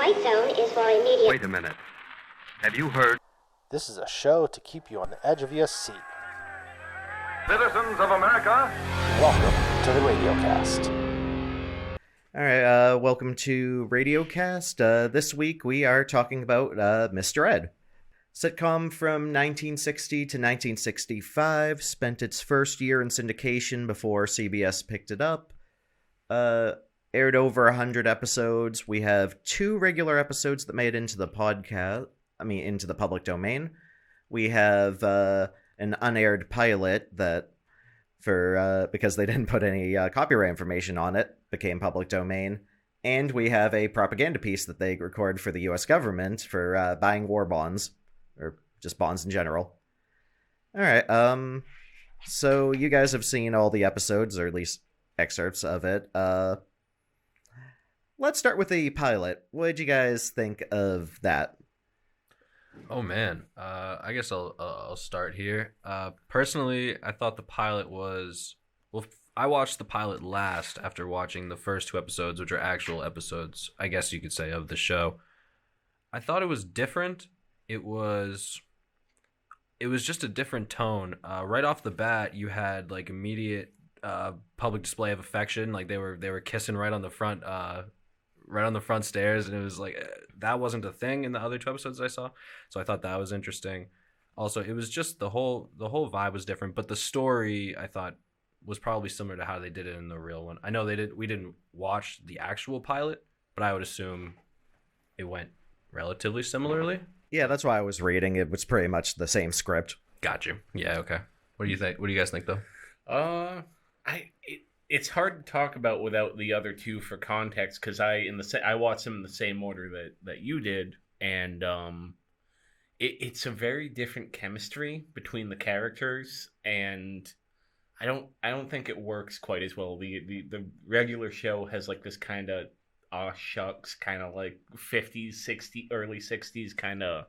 white zone is for immediate... Wait a minute. Have you heard? This is a show to keep you on the edge of your seat. Citizens of America, Welcome to the RadioCast. All right, welcome to RadioCast. This week we are talking about Mr. Ed. Sitcom from 1960 to 1965, spent its first year in syndication before CBS picked it up. Aired over 100 episodes. We have 2 regular episodes that made it into the into the public domain. We have an unaired pilot that, because they didn't put any copyright information on it, became public domain. And we have a propaganda piece that they recorded for the U.S. government for buying war bonds, or just bonds in general. All right, so you guys have seen all the episodes, or at least excerpts of it. Let's start with the pilot. What did you guys think of that? Oh man, I guess I'll start here. Personally, I thought the pilot was... Well, I watched the pilot last after watching the first 2 episodes, which are actual episodes, I guess you could say, of the show. I thought it was different. It was just a different tone. Right off the bat, you had like immediate public display of affection. Like they were kissing right on the front stairs, and it was like that wasn't a thing in the other 2 episodes I saw. So I thought that was interesting. Also, it was just the whole vibe was different, but the story I thought was probably similar to how they did it in the real one. I know we didn't watch the actual pilot, but I would assume it went relatively similarly. Yeah, that's why I was reading. It was pretty much the same script. Got you. Yeah, okay. What do you think? What do you guys think, though? It's hard to talk about without the other 2 for context, because I watched them in the same order that you did, and it's a very different chemistry between the characters, and I don't think it works quite as well. The regular show has like this kind of aw shucks kind of like 50s, 60s, early 60s kind of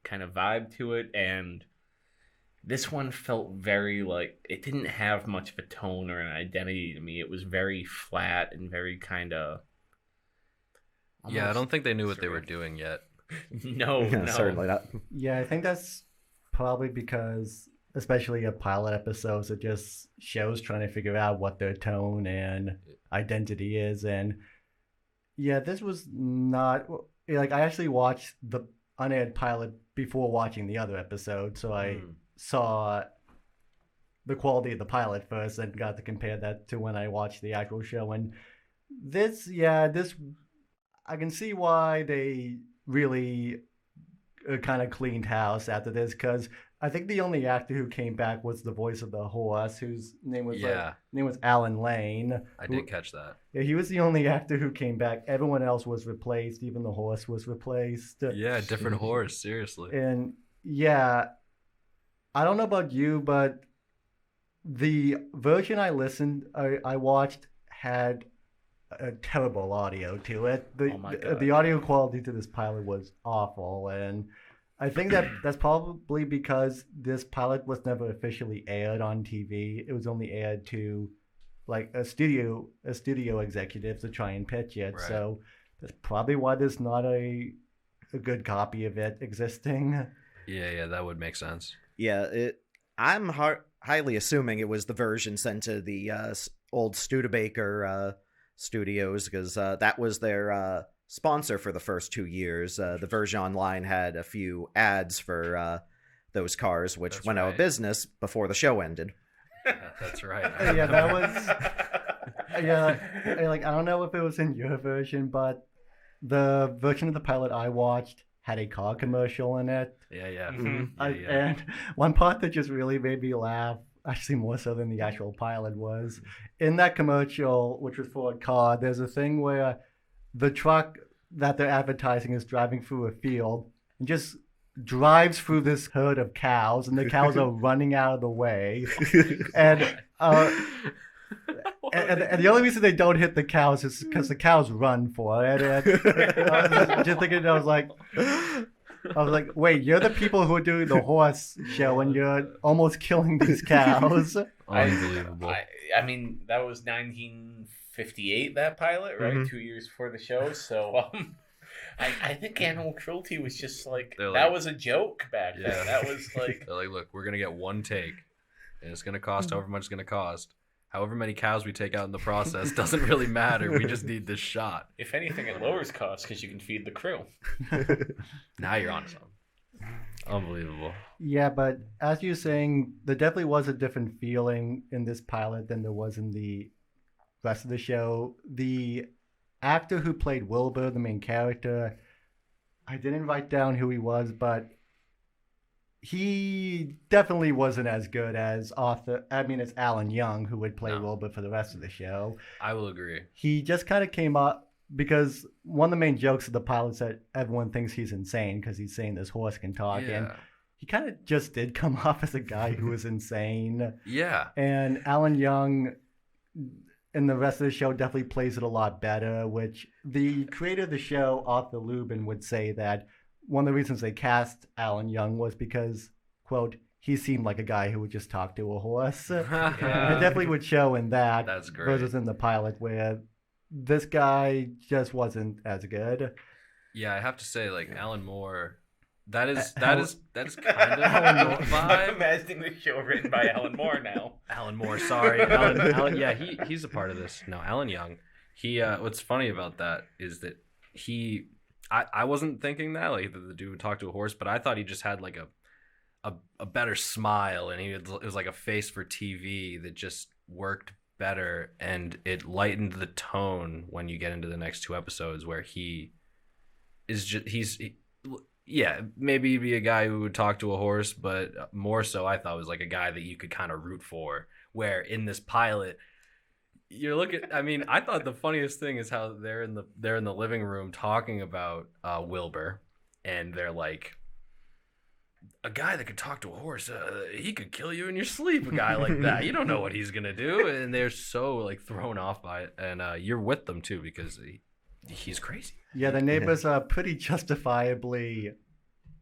vibe to it, and this one felt very like it didn't have much of a tone or an identity to me. It was very flat and very kind of... Yeah, I don't think they knew what they were doing yet. No, Certainly not. Yeah, I think that's probably because, especially in pilot episodes, it just shows trying to figure out what their tone and identity is. And yeah, this was not... Like, I actually watched the unaired pilot before watching the other episode, so I saw the quality of the pilot first and got to compare that to when I watched the actual show. And this I can see why they really kind of cleaned house after this, because I think the only actor who came back was the voice of the horse, whose name was Alan Lane. I did catch that. Yeah, he was the only actor who came back. Everyone else was replaced. Even the horse was replaced. Yeah, different horse, seriously. And yeah, I don't know about you, but the version I watched had a terrible audio to it. The audio quality to this pilot was awful, and I think that's probably because this pilot was never officially aired on TV. It was only aired to like a studio executive to try and pitch it. Right. So that's probably why there's not a good copy of it existing. Yeah, that would make sense. Yeah, I'm highly assuming it was the version sent to the old Studebaker studios, because that was their sponsor for the first 2 years. The version online had a few ads for those cars, which went out of business before the show ended. That's right. Yeah, that was... Yeah, like, I don't know if it was in your version, but the version of the pilot I watched had a car commercial in it. Yeah. Mm-hmm. And one part that just really made me laugh, actually more so than the actual pilot, was in that commercial, which was for a car, there's a thing where the truck that they're advertising is driving through a field and just drives through this herd of cows, and the cows are running out of the way. And the only reason they don't hit the cows is because the cows run for it. And I was just thinking, I was like, wait, you're the people who are doing the horse show, and you're almost killing these cows. Unbelievable. I mean, that was 1958, that pilot, right? Mm-hmm. 2 years before the show. So I think animal cruelty was just like They're that like- was a joke back then. Yeah. That was like They're like, look, we're gonna get one take, and it's gonna cost however much it's gonna cost. However many cows we take out in the process doesn't really matter. We just need this shot. if anything, it lowers costs because you can feed the crew. Now you're on something. Unbelievable. Yeah, but as you're saying, there definitely was a different feeling in this pilot than there was in the rest of the show. The actor who played Wilbur, the main character, I didn't write down who he was, but he definitely wasn't as good as it's Alan Young, who would play No. Wilbur for the rest of the show. I will agree. He just kind of came up because one of the main jokes of the pilot is that everyone thinks he's insane because he's saying this horse can talk. And Yeah. he kind of just did come off as a guy who was insane. Yeah. And Alan Young in the rest of the show definitely plays it a lot better, which the creator of the show, Arthur Lubin, would say that one of the reasons they cast Alan Young was because, quote, he seemed like a guy who would just talk to a horse. It definitely would show in that That's great. versus in the pilot where this guy just wasn't as good. Yeah, I have to say, like Alan Moore, that is kind of Alan Moore. the I'm vibe. imagining the show written by Alan Moore now. Alan Moore, sorry, Alan. Yeah, he's a part of this. No, Alan Young. He. What's funny about that is that he. I wasn't thinking that like the dude would talk to a horse, but I thought he just had like a better smile, and it was like a face for TV that just worked better, and it lightened the tone when you get into the next two episodes where he is just yeah, maybe he'd be a guy who would talk to a horse, but more so I thought was like a guy that you could kind of root for, where in this pilot you're looking. I mean, I thought the funniest thing is how they're in the living room talking about Wilbur, and they're like, a guy that could talk to a horse, he could kill you in your sleep. A guy like that, you don't know what he's gonna do, and they're so like thrown off by it, and you're with them too because he's crazy. Yeah, the neighbors are pretty justifiably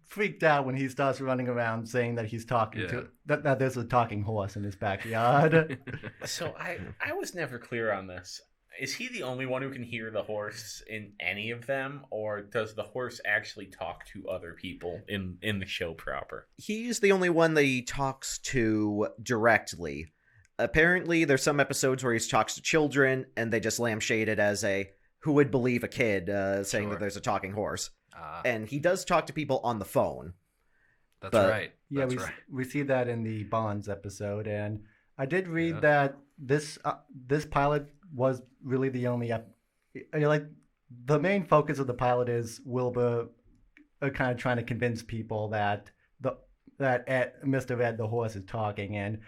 freaked out when he starts running around saying that he's talking to that there's a talking horse in his backyard. So I was never clear on this. Is he the only one who can hear the horse in any of them, or does the horse actually talk to other people in the show proper? He's the only one that he talks to directly. Apparently, there's some episodes where he talks to children, and they just lampshade it as who would believe a kid saying Sure. that there's a talking horse. And he does talk to people on the phone. That's But- right. Yeah, That's we right. we see that in the Bonds episode, and I did read Yeah. that this pilot was really the only like the main focus of the pilot is Wilbur kind of trying to convince people that Mr. Ed the horse is talking, and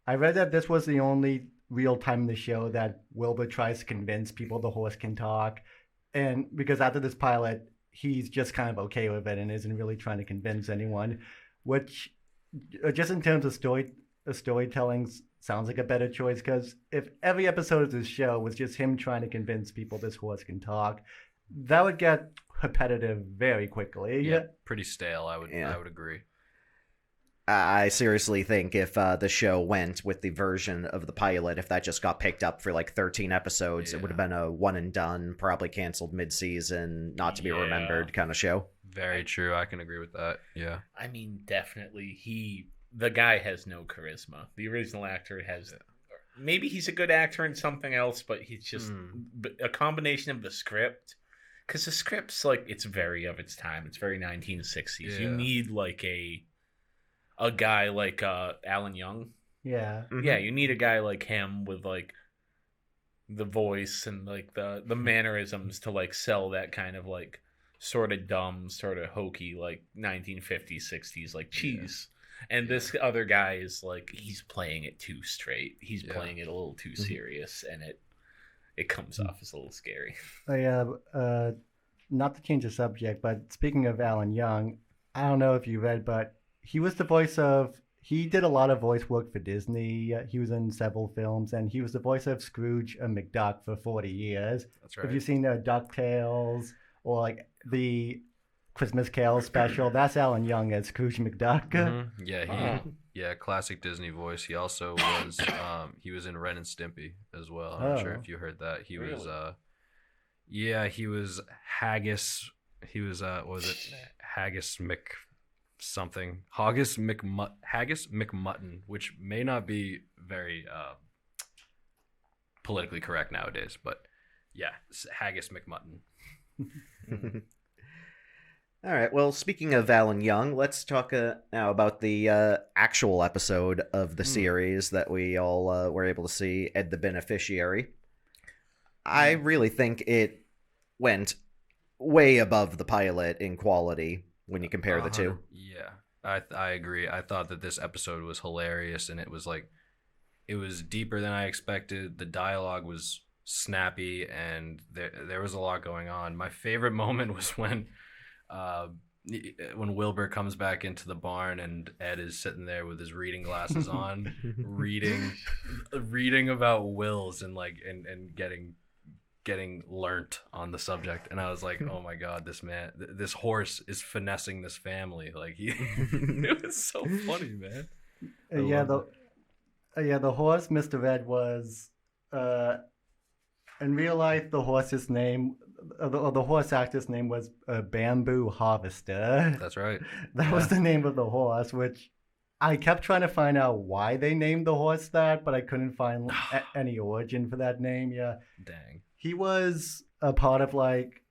I read that this was the only real time in the show that Wilbur tries to convince people the horse can talk, and because after this pilot he's just kind of okay with it and isn't really trying to convince anyone, which just in terms of storytelling sounds like a better choice, because if every episode of this show was just him trying to convince people this horse can talk, that would get repetitive very quickly. Yeah, pretty stale. I would Yeah. agree. I seriously think if the show went with the version of the pilot, if that just got picked up for like 13 episodes, it would have been a one and done, probably canceled mid-season, not to be Yeah. remembered kind of show. Very true. I can agree with that. Yeah. I mean, definitely the guy has no charisma. The original actor has. Maybe he's a good actor in something else, but he's just a combination of the script. Because the script's like, it's very of its time. It's very 1960s. You Yeah. need like a guy like Alan Young. Yeah. Yeah, you need a guy like him with like the voice and like the mannerisms to like sell that kind of like sort of dumb, sort of hokey like 1950s, 60s like cheese. And this other guy is like, he's playing it too straight. He's playing it a little too serious, and it comes off as a little scary. Not to change the subject, but speaking of Alan Young, I don't know if you read, but he was the voice of. He did a lot of voice work for Disney. He was in several films, and he was the voice of Scrooge McDuck for 40 years. That's right. Have you seen DuckTales or like the Christmas Carol special? That's Alan Young as Scrooge McDuck. Mhm. Yeah, classic Disney voice. He also was he was in Ren and Stimpy as well. I'm not sure Oh. if you heard that. He Really? was he was Haggis He was what was it Haggis McMutton, which may not be very politically correct nowadays, but yeah, Haggis McMutton. All right. Well, speaking of Alan Young, let's talk now about the actual episode of the series that we all were able to see, Ed the Beneficiary. I really think it went way above the pilot in quality when you compare the two. Yeah, I agree. I thought that this episode was hilarious, and it was deeper than I expected. The dialogue was snappy, and there was a lot going on. My favorite moment was when Wilbur comes back into the barn and Ed is sitting there with his reading glasses on, reading about wills and getting learnt on the subject, and I was like, oh my god, this horse is finessing this family. Like it was so funny, man. The horse Mr. Ed was in real life, the horse's name, the horse actor's name was Bamboo Harvester. That's right. That was the name of the horse, which I kept trying to find out why they named the horse that, but I couldn't find any origin for that name. Yeah. Dang. He was a part of like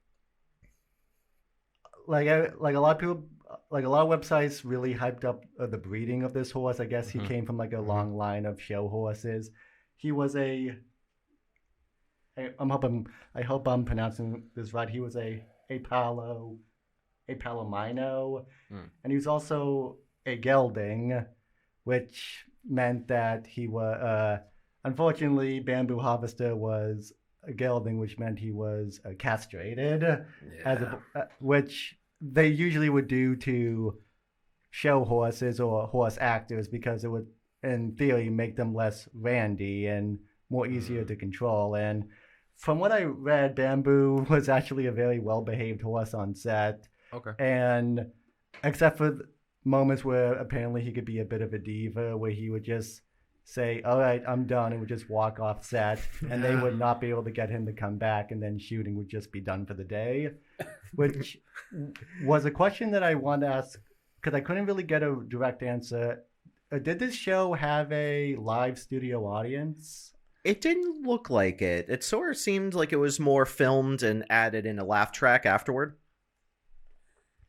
a lot of people, like a lot of websites really hyped up the breeding of this horse. I guess he came from like a long line of show horses. He was I hope I'm pronouncing this right. He was a Palomino, and he was also a gelding, which meant that he was unfortunately Bamboo Harvester was a gelding, which meant he was castrated, which they usually would do to show horses or horse actors because it would, in theory, make them less randy and more easier to control. And from what I read, Bamboo was actually a very well-behaved horse on set. Okay. And except for moments where apparently he could be a bit of a diva, where he would just say, all right, I'm done, and would just walk off set, and they would not be able to get him to come back, and then shooting would just be done for the day, which was a question that I wanted to ask, because I couldn't really get a direct answer. Did this show have a live studio audience? It didn't look like it. It sort of seemed like it was more filmed and added in a laugh track afterward.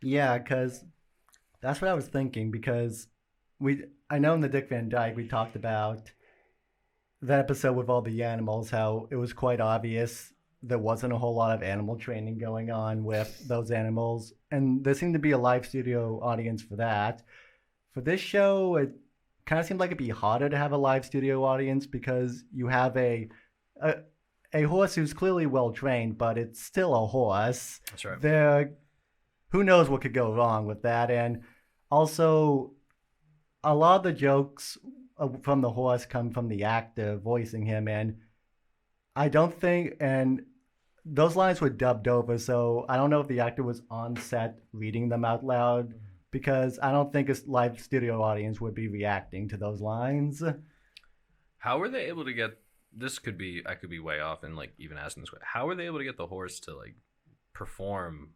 Yeah, because that's what I was thinking, because I know in the Dick Van Dyke we talked about that episode with all the animals, how it was quite obvious there wasn't a whole lot of animal training going on with those animals, and there seemed to be a live studio audience for that. For this show, it kind of seemed like it'd be harder to have a live studio audience because you have a horse who's clearly well trained, but it's still a horse. That's right. Who knows what could go wrong with that, and also a lot of the jokes from the horse come from the actor voicing him, and I don't think, and those lines were dubbed over, so I don't know if the actor was on set reading them out loud, because I don't think a live studio audience would be reacting to those lines. How were they able to get, I could be way off and like even asking this way, how were they able to get the horse to like perform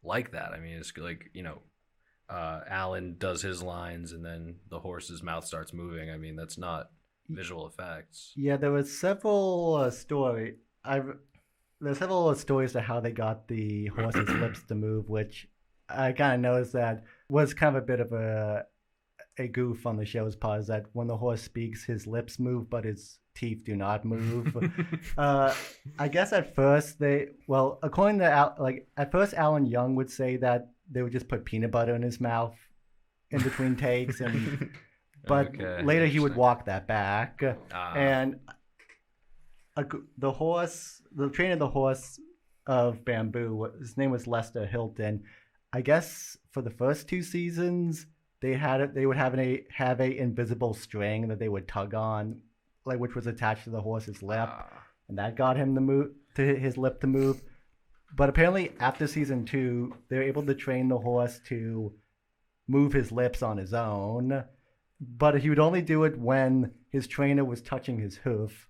like that? I mean, it's like, Alan does his lines and then the horse's mouth starts moving. I mean, that's not visual effects. Yeah, there was several stories to how they got the horse's lips to move, which I kind of noticed that was kind of a bit of a goof on the show's part, is that when the horse speaks, his lips move, but his teeth do not move. I guess at first according to at first Alan Young would say that they would just put peanut butter in his mouth in between takes, but later he would walk that back. And the trainer of the horse of Bamboo, his name was Lester Hilton. I guess for the first 2 seasons, they would have a invisible string that they would tug on, like, which was attached to the horse's lip, and that got him his lip to move. But apparently after season 2, they were able to train the horse to move his lips on his own, but he would only do it when his trainer was touching his hoof.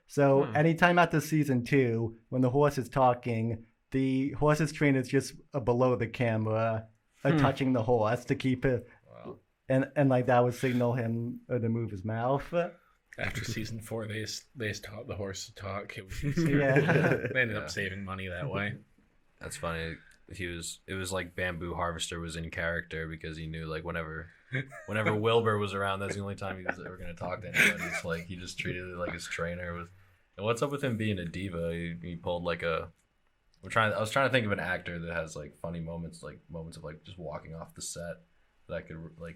So anytime after season 2, when the horse is talking, the horse's train is just below the camera, touching the horse to keep it, Wow. and like that would signal him to move his mouth. After season 4, they just taught the horse to talk. It was easier. Yeah. They ended up saving money that way. That's funny. It was like Bamboo Harvester was in character because he knew like whenever Wilbur was around, that's the only time he was ever going to talk to anybody. It's like he just treated it like his trainer was. And what's up with him being a diva? He pulled like I was trying to think of an actor that has like funny moments of like just walking off the set that I could like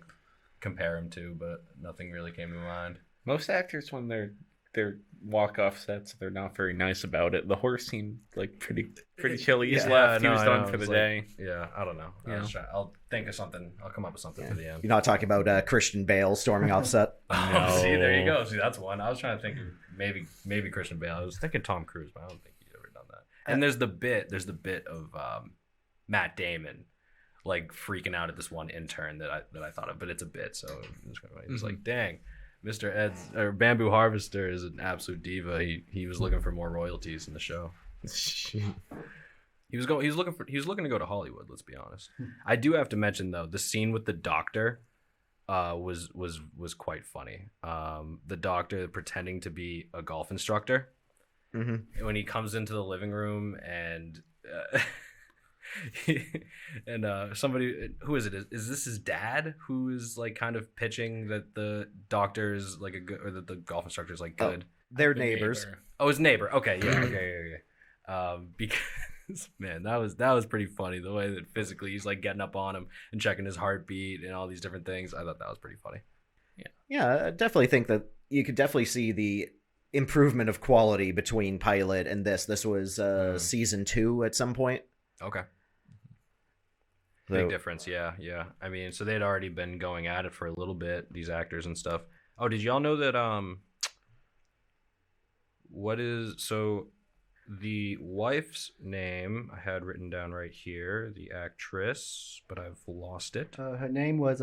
compare him to, but nothing really came to mind. Most actors, when they're walk-off sets, they're not very nice about it. The horse seemed like pretty chill. He just left. He was done for the day. Yeah, I don't know. Yeah. I'll think of something. I'll come up with something for the end. You're not talking about Christian Bale storming off set? Oh, see, there you go. See, that's one. I was trying to think of maybe Christian Bale. I was thinking Tom Cruise, but I don't think he's ever done that. And there's the bit of Matt Damon like freaking out at this one intern that I thought of, but it's a bit, so it's like, dang, Mr. Ed's or Bamboo Harvester is an absolute diva. He was looking for more royalties in the show. He was looking to go to Hollywood, let's be honest. I do have to mention though, the scene with the doctor was quite funny. The doctor pretending to be a golf instructor. Mm-hmm. When he comes into the living room and somebody, who is it? Is this his dad who is like kind of pitching that the doctor is like a good, or that the golf instructor is like good? They're neighbors. Neighbor. Oh, his neighbor. Okay, yeah, okay. Because man, that was pretty funny, the way that physically he's like getting up on him and checking his heartbeat and all these different things. I thought that was pretty funny. Yeah, I definitely think that you could definitely see the improvement of quality between pilot and this. This was season 2 at some point. Okay. So, Big difference, yeah. I mean, so they'd already been going at it for a little bit, these actors and stuff. Oh, did y'all know that the wife's name I had written down right here, the actress, but I've lost it. Her name was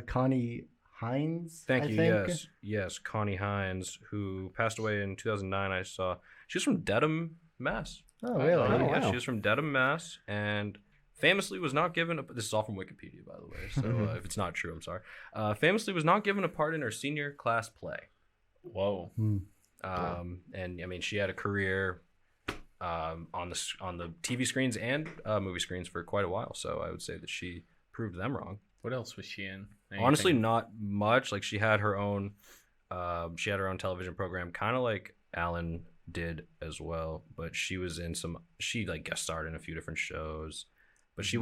Connie Hines. Thank I you. think. Yes, Connie Hines, who passed away in 2009. I saw she's from Dedham, Mass. Oh, really? Oh, Yeah, wow. she was from Dedham, Mass, and famously was not given a, this is all from Wikipedia, by the way, so if it's not true, I'm sorry. Famously was not given a part in her senior class play. Whoa. And I mean, she had a career on the TV screens and movie screens for quite a while, so I would say that she proved them wrong. What else was she in? Anything? Honestly, not much. Like she had her own television program, kind of like Alan did as well, but she like guest starred in a few different shows, but she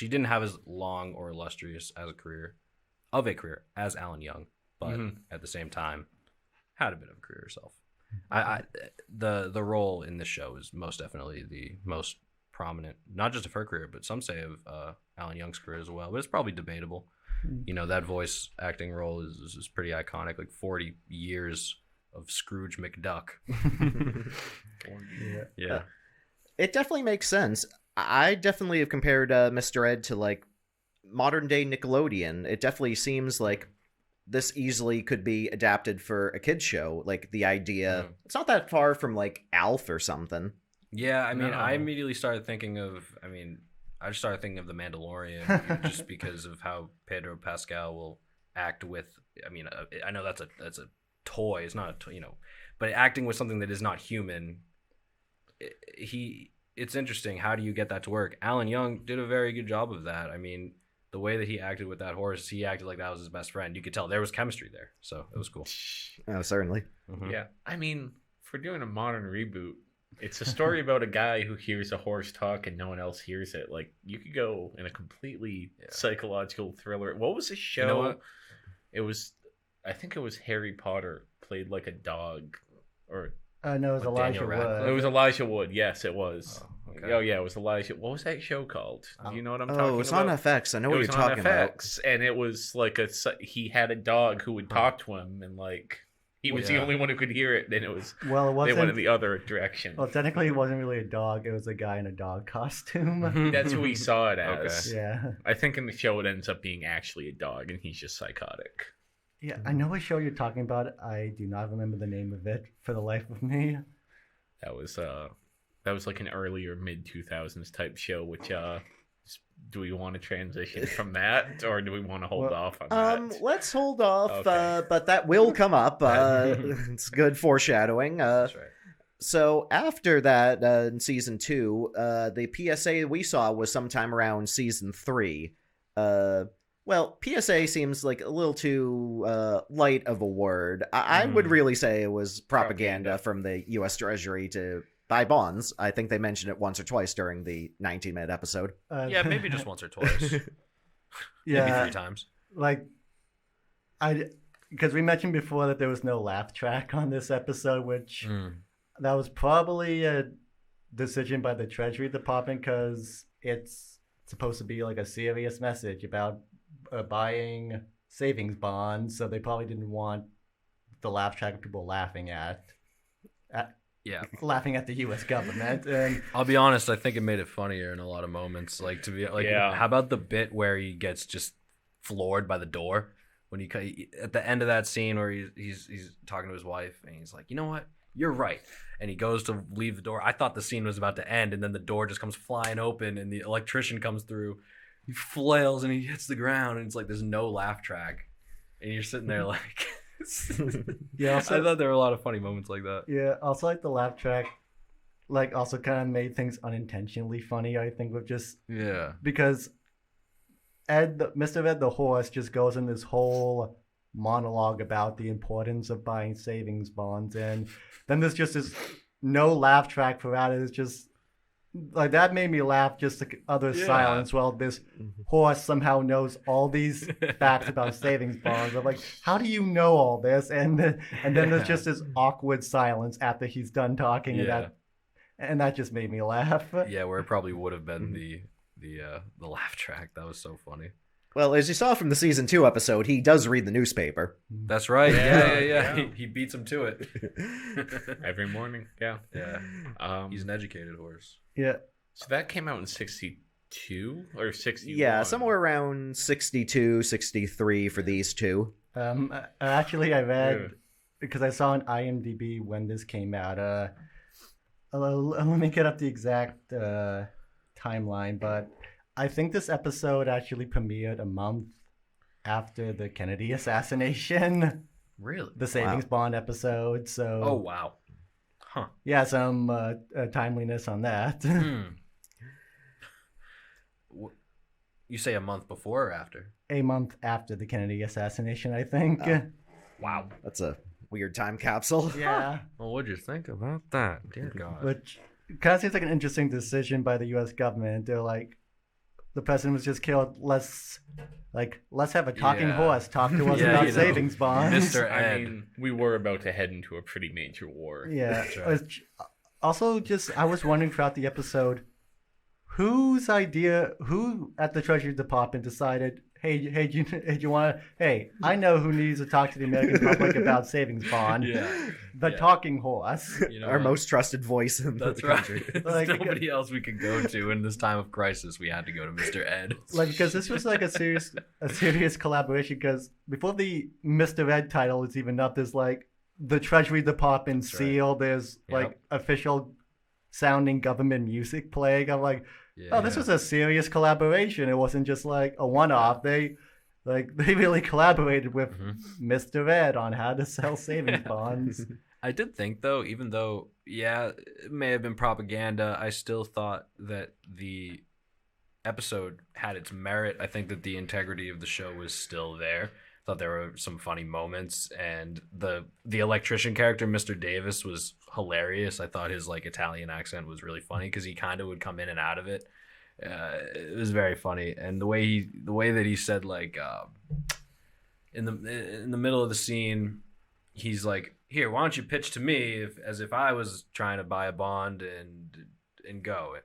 didn't have as long or illustrious as a career as Alan Young, but at the same time had a bit of a career herself. The role in this show is most definitely the most prominent, not just of her career, but some say of Alan Young's career as well, but it's probably debatable. You know, that voice acting role is pretty iconic, like 40 years of Scrooge McDuck. Yeah. It definitely makes sense. I definitely have compared Mr. Ed to like modern day Nickelodeon. It definitely seems like this easily could be adapted for a kid's show. Like the idea, it's not that far from like Alf or something. Yeah, I mean, No. I immediately started thinking of, I just started thinking of The Mandalorian just because of how Pedro Pascal will act with, I know that's a toy, it's not a but acting with something that is not human, it's interesting. How do you get that to work? Alan Young did a very good job of that. I mean, the way that he acted with that horse, he acted like that was his best friend. You could tell there was chemistry there, so it was cool. Oh, certainly. Mhm. Yeah, I mean, for doing a modern reboot, it's a story about a guy who hears a horse talk and no one else hears it. Like, you could go in a completely psychological thriller. What was the show? You know what? It was, I think it was Harry Potter played like a dog, or No, it was With Elijah Daniel Wood. Radcliffe? it was Elijah Wood. Yes, it was. Oh, okay. Oh yeah, it was Elijah. What was that show called? Do you know what I'm talking about? Oh, it's on FX. I know It what was you're on talking about. FX, and it was like he had a dog who would talk to him, and like he was the Yeah. only one who could hear it. And it was Well, it they went in wasn't. the other direction. Well, technically, it wasn't really a dog. It was a guy in a dog costume. That's who he saw it as. Yeah. I think in the show it ends up being actually a dog, and he's just psychotic. Yeah, I know what show you're talking about. I do not remember the name of it for the life of me. That That was like an early or mid 2000s type show. Which do we want to transition from that, or do we want to hold off on that? Let's hold off. Okay. But that will come up. It's good foreshadowing. That's right. So after that, in season 2, the PSA we saw was sometime around season 3. Well, PSA seems like a little too light of a word. I would really say it was propaganda from the U.S. Treasury to buy bonds. I think they mentioned it once or twice during the 19-minute episode. Yeah, maybe just once or twice. Yeah, Maybe 3 times. like because we mentioned before that there was no laugh track on this episode, which that was probably a decision by the Treasury Department because it's supposed to be like a serious message about buying savings bonds, so they probably didn't want the laugh track of people laughing at laughing at the U.S. government. And I'll be honest, I think it made it funnier in a lot of moments. Like, to be like, how about the bit where he gets just floored by the door when he at the end of that scene where he's talking to his wife and he's like, you know what, you're right, and he goes to leave the door. I thought the scene was about to end, and then the door just comes flying open and the electrician comes through. He flails and he hits the ground, and it's like there's no laugh track, and you're sitting there like. yeah, also, I thought there were a lot of funny moments like that. Yeah, also like the laugh track, like also kind of made things unintentionally funny. I think with just because Mr. Ed the horse just goes in this whole monologue about the importance of buying savings bonds, and then there's just this no laugh track throughout it. It's just like that made me laugh, just the other silence while this horse somehow knows all these facts about savings bonds. I'm like, how do you know all this? And then there's just this awkward silence after he's done talking, and that just made me laugh. Yeah, where it probably would have been the laugh track. That was so funny. Well, as you saw from the season 2 episode, he does read the newspaper. That's right. Yeah. He beats him to it every morning. Yeah. He's an educated horse. Yeah. So that came out in 62 or 61? Yeah, somewhere around 62, 63 for these two. Actually, I read, because I saw on IMDb when this came out. Let me get up the exact timeline, but I think this episode actually premiered a month after the Kennedy assassination. Really? The Savings Bond episode. So. Oh, wow. Huh. Yeah, some timeliness on that. You say a month before or after? A month after the Kennedy assassination, I think. Wow, that's a weird time capsule. Yeah. Well, what'd you think about that? Dear God. Which kind of seems like an interesting decision by the U.S. government. They're like, the president was just killed. Let's have a talking horse talk to us about savings bonds. Mr. Ed. I mean, we were about to head into a pretty major war. Yeah. Right. Also, I was wondering throughout the episode, who at the Treasury Department decided, I know who needs to talk to the American public about savings bond. The talking horse. Our most trusted voice in the country. There's nobody else we could go to in this time of crisis. We had to go to Mr. Ed. Because this was like a serious collaboration, because before the Mr. Ed title is even up, there's like the Treasury Department seal, there's like official sounding government music playing. I'm like, this was a serious collaboration. It wasn't just like a one-off. They really collaborated with Mr. Ed on how to sell savings bonds. I did think, though, even though, it may have been propaganda, I still thought that the episode had its merit. I think that the integrity of the show was still there. I thought there were some funny moments, and the electrician character, Mr. Davis, was hilarious. I thought his Italian accent was really funny because he kind of would come in and out of it. It was very funny, and the way that he said in the middle of the scene, he's like, "Here, why don't you pitch to me as if I was trying to buy a bond and go."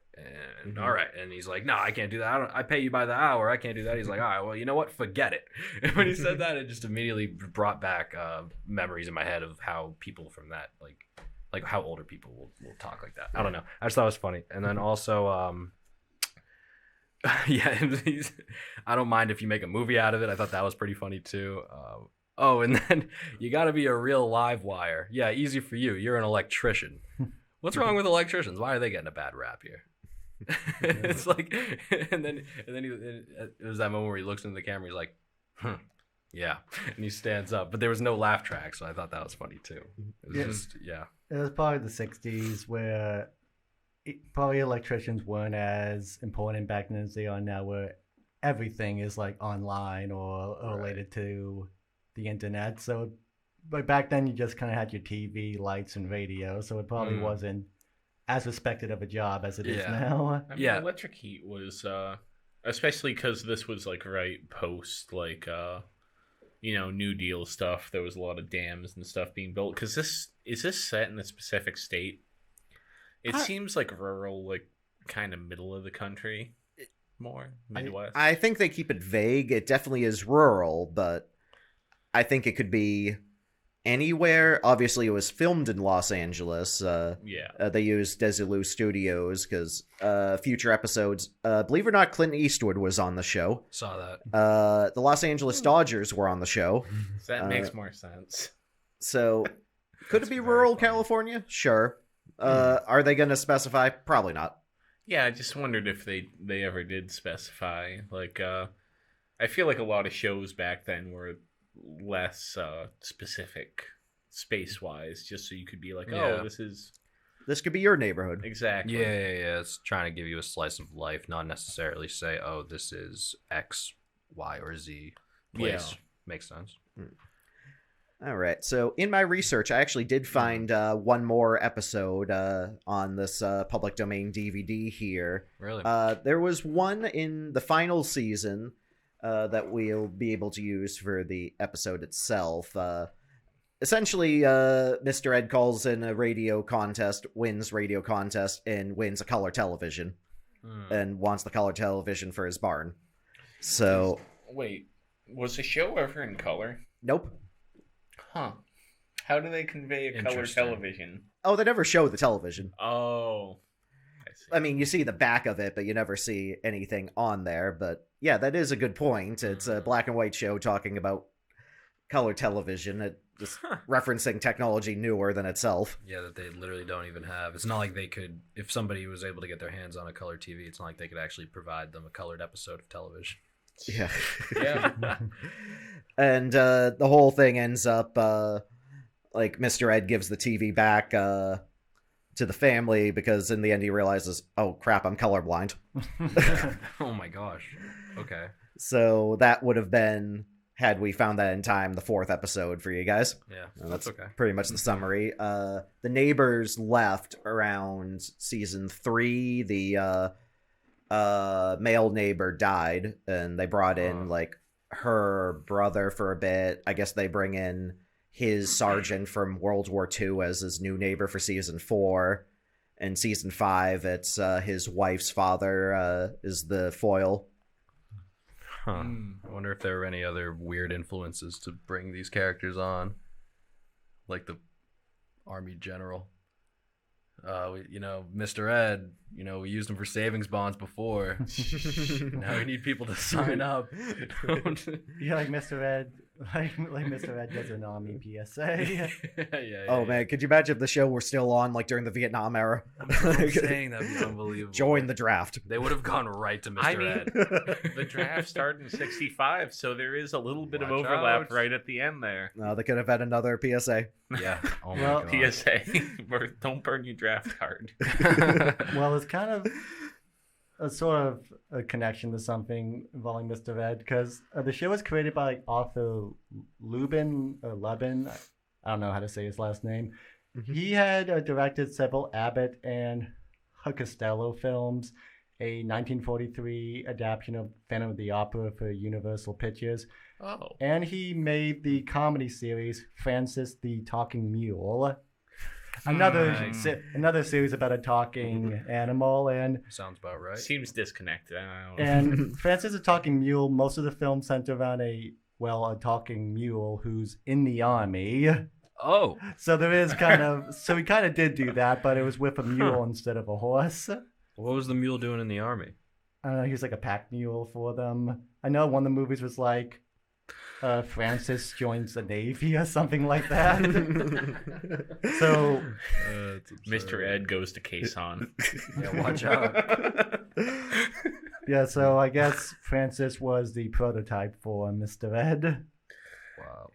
And all right, and he's like, "No, I can't do that. I pay you by the hour. I can't do that." He's like, "All right, well, you know what? Forget it." And when he said that, it just immediately brought back memories in my head of how people from that, like how older people will talk like that. I don't know. I just thought it was funny. And then also, I don't mind if you make a movie out of it. I thought that was pretty funny too. And then you got to be a real live wire. Yeah, easy for you. You're an electrician. What's wrong with electricians? Why are they getting a bad rap here? It's like, and then it was that moment where he looks into the camera. He's like, yeah, and he stands up. But there was no laugh track, so I thought that was funny too. It was just, yeah. It was probably the 60s where probably electricians weren't as important back then as they are now, where everything is like online or related to the internet. So, but back then you just kind of had your TV, lights, and radio, so it probably wasn't as respected of a job as it is now. I mean, electric heat was, especially because this was like right post like New Deal stuff. There was a lot of dams and stuff being built. Because is this set in a specific state? It seems like rural, like kind of middle of the country, more Midwest. I think they keep it vague. It definitely is rural, but I think it could be anywhere. Obviously, it was filmed in Los Angeles. They used Desilu Studios because future episodes, believe it or not, Clint Eastwood was on the show. Saw that. The Los Angeles Dodgers were on the show. That makes more sense. So, could it be rural California? Sure. Are they going to specify? Probably not. Yeah, I just wondered if they ever did specify. Like, I feel like a lot of shows back then were less specific space-wise, just so you could be like, this could be your neighborhood. Exactly. Yeah. It's trying to give you a slice of life, not necessarily say, oh, this is X, Y, or Z place. Yeah. Makes sense. All right. So in my research, I actually did find one more episode on this public domain DVD here. Really? There was one in the final season that we'll be able to use for the episode itself. Essentially, Mr. Ed calls in a radio contest, wins radio contest, and wins a color television, and wants the color television for his barn. So... Wait, was the show ever in color? Nope. Huh. How do they convey a color television? Oh, they never show the television. Oh. I mean, you see the back of it, but you never see anything on there. But yeah, that is a good point. It's a black and white show talking about color television, just referencing technology newer than itself. Yeah, that they literally don't even have. It's not like they could, if somebody was able to get their hands on a color TV, it's not like they could actually provide them a colored episode of television. Yeah. Yeah. And the whole thing ends up like Mr. Ed gives the TV back to the family because in the end he realizes, oh crap, I'm colorblind. Oh my gosh. Okay. So that would have been, had we found that in time, the 4th episode for you guys. Yeah, and that's okay. Pretty much the summary. The neighbors left around season 3. The male neighbor died, and they brought in like her brother for a bit. I guess they bring in his sergeant from World War II as his new neighbor for season 4. And season 5, it's his wife's father is the foil. Huh. I wonder if there were any other weird influences to bring these characters on, like the army general. Mr. Ed, we used him for savings bonds before. Now we need people to sign up. Yeah, like Mr. Ed, like Mr. Ed does an army PSA. Yeah. Oh man, could you imagine if the show were still on like during the Vietnam era? I'm saying that'd be unbelievable. Join the draft. They would have gone right to Mr. Ed. The draft started in '65, so there is a little bit of Watch overlap out. right at the end there. No, they could have had another PSA. Yeah. Oh my Well, god. PSA: Don't burn your draft card. Well, it's kind of a sort of a connection to something involving Mr. Ed, because the show was created by Arthur Lubin. I don't know how to say his last name. Mm-hmm. He had directed several Abbott and Costello films, a 1943 adaptation of Phantom of the Opera for Universal Pictures, Oh. and he made the comedy series Francis the Talking Mule. Another series about a talking animal, and Sounds about right. Seems disconnected. I don't know. and Francis the Talking Mule, most of the film centered around a talking mule who's in the army. Oh. So there is so he kind of did do that, but it was with a mule instead of a horse. What was the mule doing in the army? I don't know, he was like a pack mule for them. I know one of the movies was like Francis joins the Navy or something like that. So Mr. Ed goes to Quezon. Yeah, watch out. yeah, so I guess Francis was the prototype for Mr. Ed. Wow.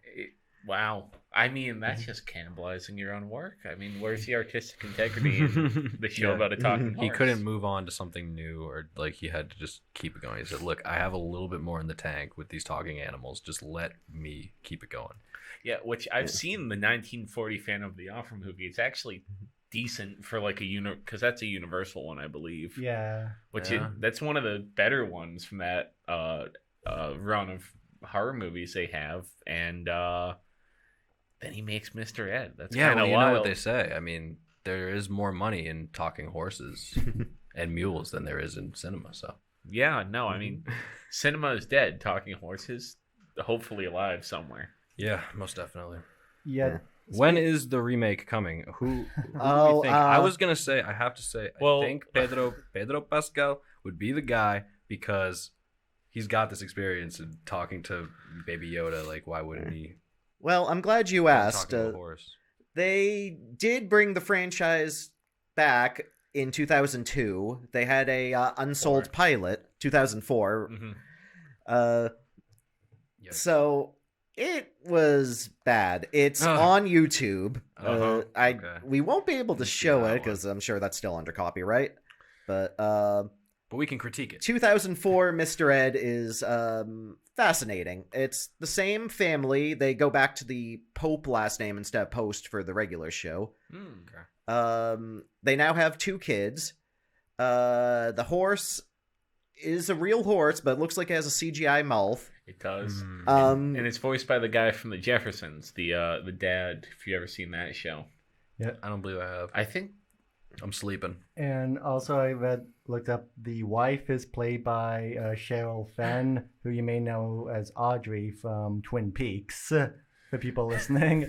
Wow. I mean, that's just cannibalizing your own work. I mean, where's the artistic integrity in the show Yeah. about a talking horse? He couldn't move on to something new, or like he had to just keep it going. He said, "Look, I have a little bit more in the tank with these talking animals. Just let me keep it going." Yeah, which I've seen the 1940 Phantom of the Opera movie. It's actually decent for like a because that's a Universal one, I believe. Yeah. That's one of the better ones from that run of horror movies they have, and then he makes Mr. Ed. That's Yeah, kind of well, you wild. know what they say. I mean, there is more money in talking horses and mules than there is in cinema. So Yeah, no, I mean, cinema is dead. Talking horses, hopefully alive somewhere. yeah, most definitely. Yeah. When is the remake coming? Who do Oh, we think? I was gonna say. I have to say. Well- I think Pedro Pascal would be the guy because he's got this experience in talking to Baby Yoda. Like, why wouldn't he? Well, I'm glad you asked. Talking to a horse. They did bring the franchise back in 2002. They had a unsold pilot, 2004. Mm-hmm. Yikes. So it was bad. It's Ugh. on YouTube. Uh-huh. Okay. We won't be able to Let's see show that it because I'm sure that's still under copyright. But But we can critique it. 2004 Mr. Ed is fascinating. It's the same family. They go back to the Pope last name instead of Post for the regular show. Okay. They now have 2 kids. The horse is a real horse, but looks like it has a CGI mouth. It does. Um, And it's voiced by the guy from the Jeffersons, the dad, if you ever seen that show. I don't believe I have. I think I'm sleeping. And also, I looked up the wife is played by Cheryl Fenn, who you may know as Audrey from Twin Peaks. For people listening,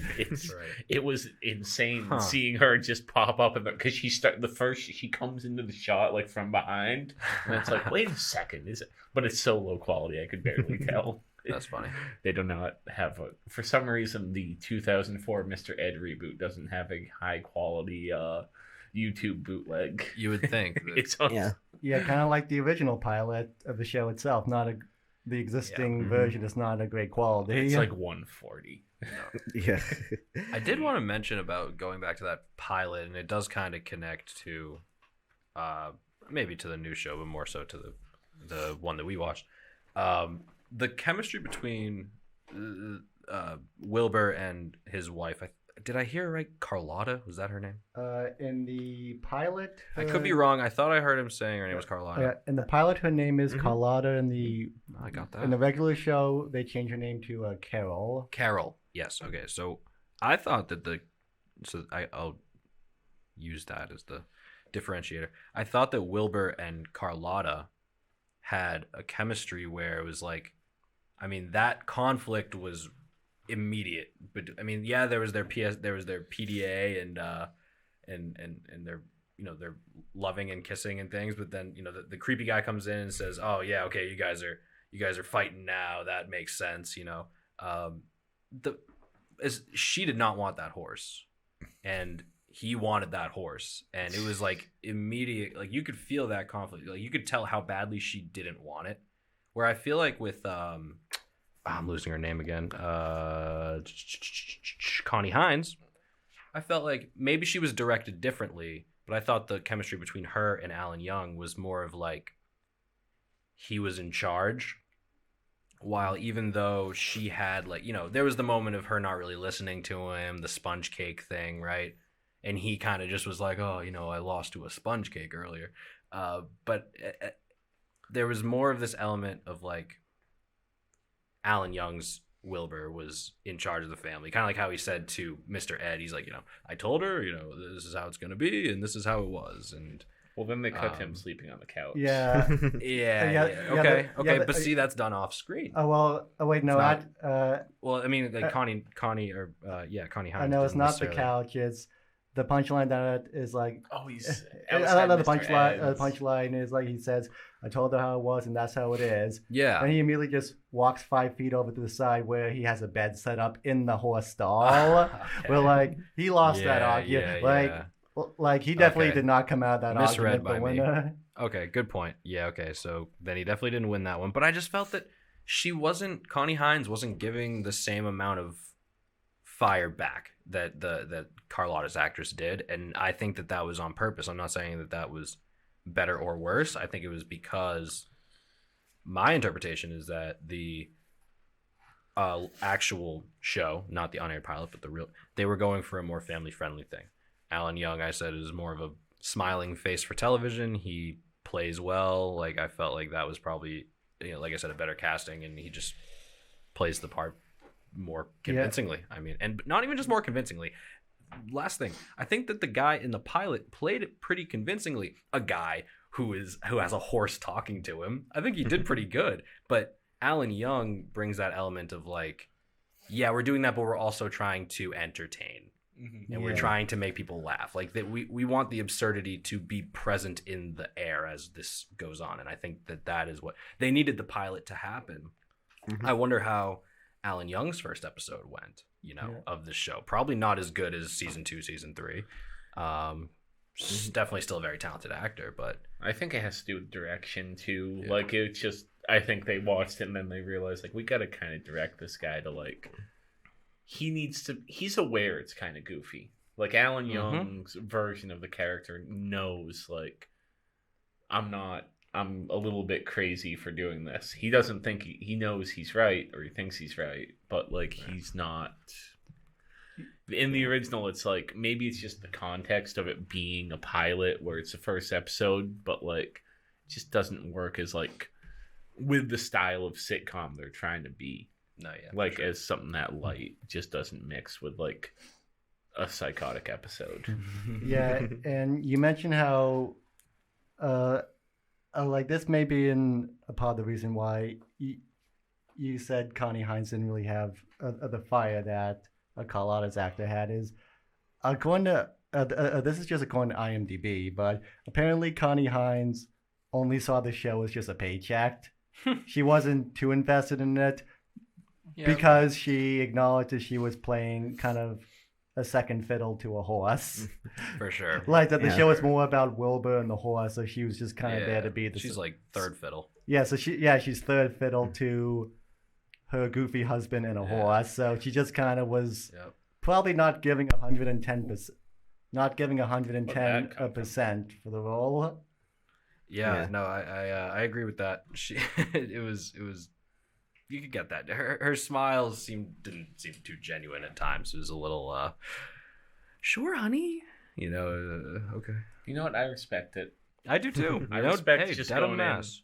it was insane Huh. seeing her just pop up because she comes into the shot like from behind, and it's like, wait a second, is it? But it's so low quality I could barely tell. That's funny. They do not have for some reason the 2004 Mr. Ed reboot doesn't have a high quality YouTube bootleg. You would think. That, It's on, yeah. yeah, kind of like the original pilot of the show itself. The existing version is not a great quality. it's like 140. Yeah. I did want to mention about going back to that pilot, and it does kind of connect to, maybe to the new show, but more so to the one that we watched. The chemistry between Wilbur and his wife. Did I hear it right? Carlotta, was that her name? In the pilot, I could be wrong. I thought I heard him saying her name was Carlotta. in the pilot, her name is Mhm. Carlotta. In the I got that. in the regular show, they changed her name to Carol. Carol. Yes. Okay. So I thought that I'll use that as the differentiator. I thought that Wilbur and Carlotta had a chemistry where it was like, I mean, that conflict was immediate. But I mean, yeah, there was their PDA and they're, you know, they're loving and kissing and things. But then, you know, the creepy guy comes in and says, "Oh yeah, okay, you guys are fighting now. That makes sense." You know, she did not want that horse, and he wanted that horse, and it was like immediate. Like you could feel that conflict. Like you could tell how badly she didn't want it. Where I feel like with I'm losing her name again. Connie Hines. I felt like maybe she was directed differently, but I thought the chemistry between her and Alan Young was more of like he was in charge. While even though she had like, you know, there was the moment of her not really listening to him, the sponge cake thing, right? And he kind of just was like, "Oh, you know, I lost to a sponge cake earlier." But there was more of this element of like Alan Young's Wilbur was in charge of the family. Kind of like how he said to Mr. Ed, he's like, you know, "I told her, you know, this is how it's going to be and this is how it was." And Well, then they cut him sleeping on the couch. Yeah. yeah. Okay. But see, that's done off screen. Oh wait, no, It's I Well, I mean, like Connie Hines. know it's not the didn't necessarily- couch. It's the punchline that is like, Oh, he's another outside Mr. punchline. Ed's. Punchline is like he says, "I told her how it was, and that's how it is." Yeah. And he immediately just walks 5 feet over to the side where he has a bed set up in the horse stall. Where like he lost that argument. Like he definitely Okay. did not come out of that Misread argument the by me. winner. Okay, good point. Yeah, okay, so then he definitely didn't win that one. But I just felt that Connie Hines wasn't giving the same amount of fire back that Carlotta's actress did, and I think that was on purpose. I'm not saying that was better or worse. I think it was because my interpretation is that the actual show, not the unaired pilot, but they were going for a more family-friendly thing. Alan Young, I said, is more of a smiling face for television. He plays well. Like, I felt like that was probably, like I said, a better casting, and he just plays the part more convincingly. I mean, and not even just more convincingly. Last thing, I think that the guy in the pilot played it pretty convincingly. A guy who has a horse talking to him. I think he did pretty good. But Alan Young brings that element of like, yeah, we're doing that, but we're also trying to entertain. And we're trying to make people laugh. Like that, we want the absurdity to be present in the air as this goes on. And I think that is what they needed the pilot to happen. I wonder how Alan Young's first episode went, of the show. Probably not as good as season 2, season 3. Definitely still a very talented actor, but I think it has to do with direction too. Yeah. Like it's just, I think they watched it and then they realized like we got to kind of direct this guy to like. He's aware it's kind of goofy. Like Alan Young's version of the character knows like I'm a little bit crazy for doing this. He doesn't think he knows he's right or he thinks he's right, but like he's not. In the original, it's like maybe it's just the context of it being a pilot where it's the first episode, but like it just doesn't work as like with the style of sitcom they're trying to be. No, yeah, like as something that light just doesn't mix with like a psychotic episode. Yeah, and you mentioned how like this may be in a part of the reason why you said Connie Hines didn't really have the fire that Carlotta's actor had. Is according to this is just according to IMDb, but apparently Connie Hines only saw the show as just a paycheck. She wasn't too invested in it. Yeah, because she acknowledged that she was playing kind of a second fiddle to a horse. For sure. Like that the show is more about Wilbur and the horse, so she was just kind of there to be she's like third fiddle. Yeah, so she's third fiddle to her goofy husband and a horse. So she just kind of was probably not giving 110%, not giving 110% for the role. Yeah, no, I agree with that. It was you could get that. Her smiles didn't seem too genuine at times. It was a little, sure, honey. Okay. You know what? I respect it. I do too. I respect just denim going mass.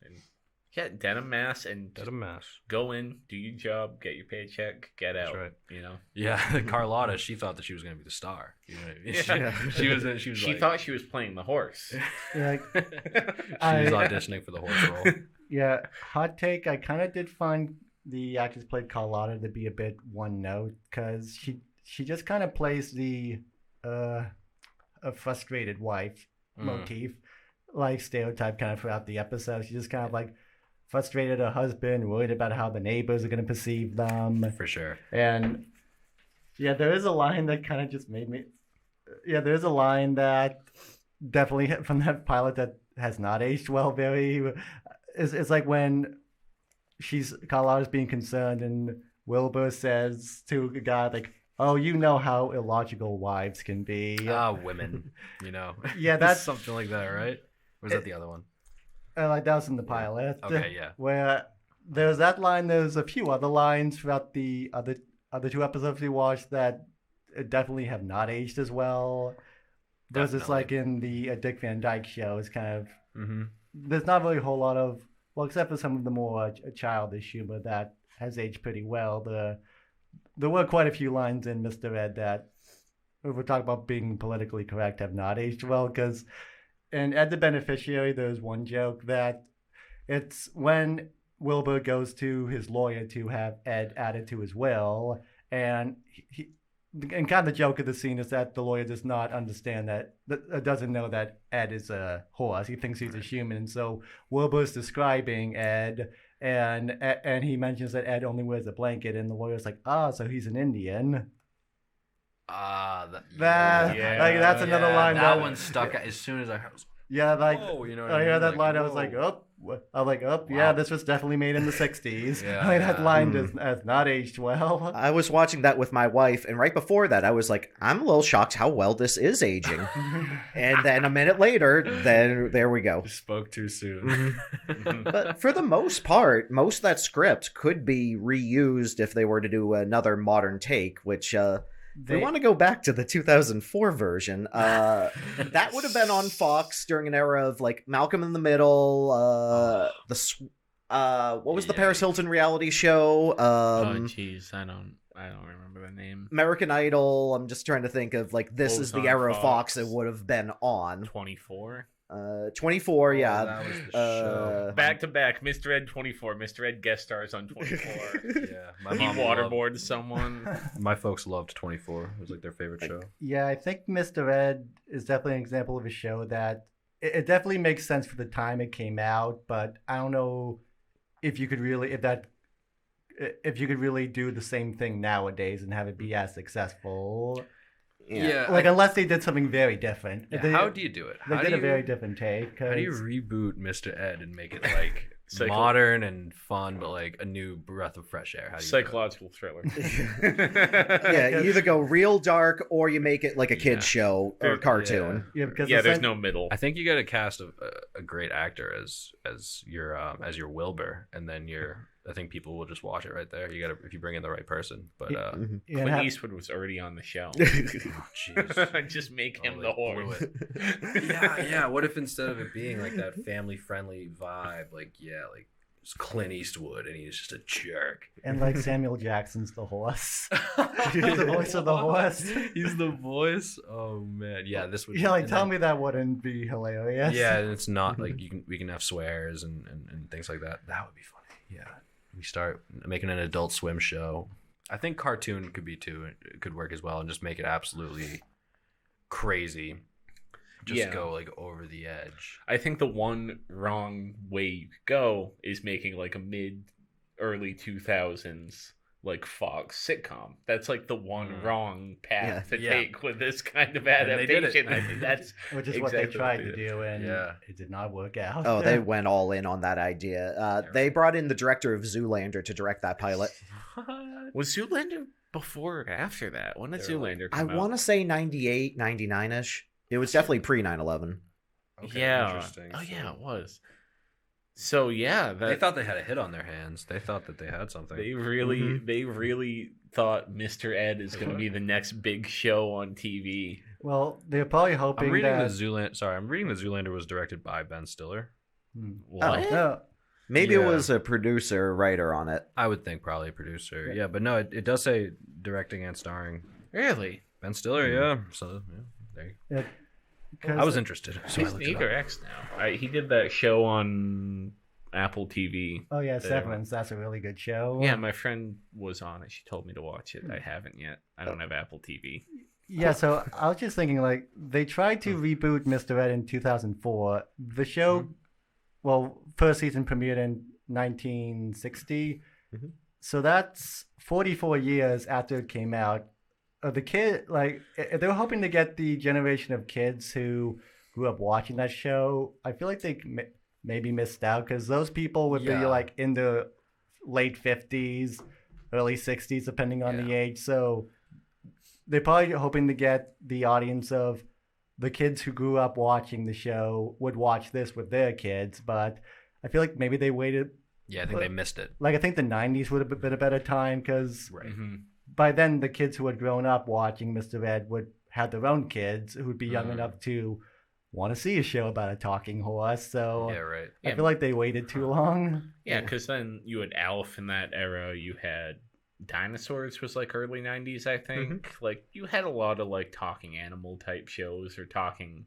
Denim mass and denim mass. Go in, do your job, get your paycheck, get out. That's right. Yeah, Carlotta, she thought that she was going to be the star. You know what I mean? She thought she was playing the horse. Like, she was auditioning for the horse role. Yeah, hot take. I kind of did find the actress played Carlotta to be a bit one note because she just kind of plays the a frustrated wife motif, like stereotype kind of throughout the episode. She's just kind of like frustrated her husband, worried about how the neighbors are going to perceive them. For sure. And yeah, there is a line that kind of just made me. Yeah, there's a line that definitely from that pilot that has not aged well. Very, it's like when Carlotta's being concerned, and Wilbur says to a guy like, "Oh, you know how illogical wives can be." Women, Yeah, that's something like that, right? Or was that the other one? Like that was in the pilot. Okay, yeah. Where there's that line. There's a few other lines throughout the other 2 episodes we watched that definitely have not aged as well. There's this like in the Dick Van Dyke show. It's kind of there's not really a whole lot of. Well, except for some of the more childish humor that has aged pretty well. There were quite a few lines in Mr. Ed that, if we're talking about being politically correct, have not aged well. Because in Ed the Beneficiary, there's one joke that it's when Wilbur goes to his lawyer to have Ed added to his will, and and kind of the joke of the scene is that the lawyer does not understand doesn't know that Ed is a horse. He thinks he's a human. And so Wilbur's describing Ed, and he mentions that Ed only wears a blanket, and the lawyer's like, so he's an Indian. That's another line. That one stuck as soon as I heard. Yeah, like, whoa, you know what I I heard mean? that Like, line. I was whoa. like, Wow. yeah, this was definitely made in the 60s. Yeah, That line has not aged well. I was watching that with my wife, and right before that, I was like, I'm a little shocked how well this is aging. And then a minute later, then there we go. Spoke too soon. But for the most part, most of that script could be reused if they were to do another modern take, which we want to go back to the 2004 version. That would have been on Fox during an era of like Malcolm in the Middle, what was the Paris Hilton reality show? Jeez, I don't remember the name. American Idol. I'm just trying to think of like this is the era of Fox it would have been on. 24. 24, yeah. That was the show. Back to back, Mr. Ed 24. Mr. Ed guest stars on 24. Yeah, my He mom waterboards someone. My folks loved 24. It was like their favorite show. Yeah, I think Mr. Ed is definitely an example of a show that it definitely makes sense for the time it came out, but I don't know if you could really do the same thing nowadays and have it be as successful. Yeah, like unless they did something very different. Yeah, how do you do it? They did a very different take. How do you reboot Mr. Ed and make it like modern and fun, but like a new breath of fresh air? How do you Psychological thriller. Yeah, you either go real dark or you make it like a kid's show or cartoon. Yeah, because there's no middle. I think you got to cast a great actor as your Wilbur, and then I think people will just watch it right there. You got to if you bring in the right person. But Clint Eastwood was already on the show. Jeez. Just make him the horse. Yeah. What if instead of it being like that family friendly vibe, like it's Clint Eastwood and he's just a jerk. And like Samuel Jackson's the horse. He's the voice of the horse. He's the voice. Oh man, yeah. This would. Yeah, like tell me that wouldn't be hilarious. Yeah, and it's not like we can have swears and things like that. That would be funny. Yeah. We start making an Adult Swim show. I think cartoon could be too. It could work as well, and just make it absolutely crazy. Just go like over the edge. I think the one wrong way you could go is making like a early 2000s like Fox sitcom. That's like the one wrong path to take with this kind of adaptation. I think that's which is what they tried to do, and it did not work out. Oh, they went all in on that idea. They brought in the director of Zoolander to direct that pilot. Was Zoolander before or after that? When did Zoolander come out? I want to say 98, 99-ish. It was definitely pre 9/11. Okay, yeah. Interesting. Oh, yeah, it was. So yeah, they thought they had a hit on their hands. They thought that they had something. They really thought Mr. Ed is going to be the next big show on TV. Well, they're probably hoping. I'm reading the Zoolander was directed by Ben Stiller. What? No. Maybe it was a producer or writer on it. I would think probably a producer. Yeah, but no, it does say directing and starring. Really? Ben Stiller, yeah. So there you go. I was interested. So he's Eager X now. He did that show on Apple TV. Oh yeah, Severance. That's a really good show. Yeah, my friend was on it. She told me to watch it. I haven't yet. I don't have Apple TV. Yeah, so I was just thinking, like, they tried to reboot Mr. Ed in 2004. The show, first season premiered in 1960. So that's 44 years after it came out. The kid, like, they were hoping to get the generation of kids who grew up watching that show. I feel like they maybe missed out because those people would be like in the late 50s, early 60s, depending on the age. So they're probably hoping to get the audience of the kids who grew up watching the show would watch this with their kids. But I feel like maybe they waited. Yeah, I think they missed it. Like, I think the 90s would have been a better time because by then the kids who had grown up watching Mr. Ed would have their own kids who would be young enough to want to see a show about a talking horse. So I feel like they waited too long. Yeah, because then you had Alf in that era. You had Dinosaurs was like early 90s, I think. Like, you had a lot of like talking animal type shows or talking